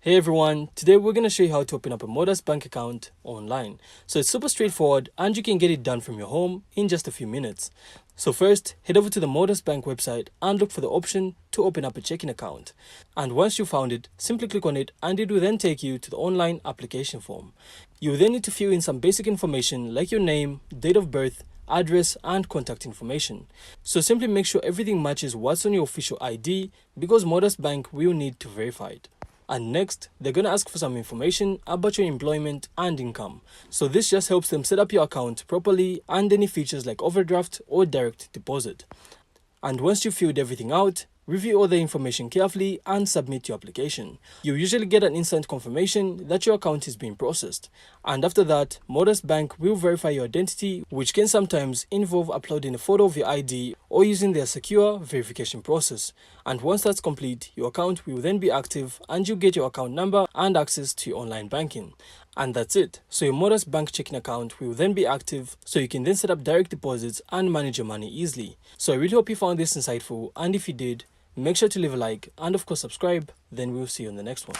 Hey everyone, today we're going to show you how to open up a Motus Bank account online. So it's super straightforward and you can get it done from your home in just a few minutes. So first, head over to the Motus Bank website and look for the option to open up a checking account. And once you found it, simply click on it and it will then take you to the online application form. You will then need to fill in some basic information like your name, date of birth, address and contact information. So simply make sure everything matches what's on your official ID because Motus Bank will need to verify it. And next, they're going to ask for some information about your employment and income. So this just helps them set up your account properly and any features like overdraft or direct deposit. And once you've filled everything out, review all the information carefully and submit your application. You usually get an instant confirmation that your account is being processed. And after that, Motus Bank will verify your identity, which can sometimes involve uploading a photo of your ID or using their secure verification process. And once that's complete, your account will then be active and you get your account number and access to your online banking. And that's it. So your Motus Bank checking account will then be active so you can then set up direct deposits and manage your money easily. So I really hope you found this insightful, and if you did, make sure to leave a like and of course subscribe. Then we'll see you on the next one.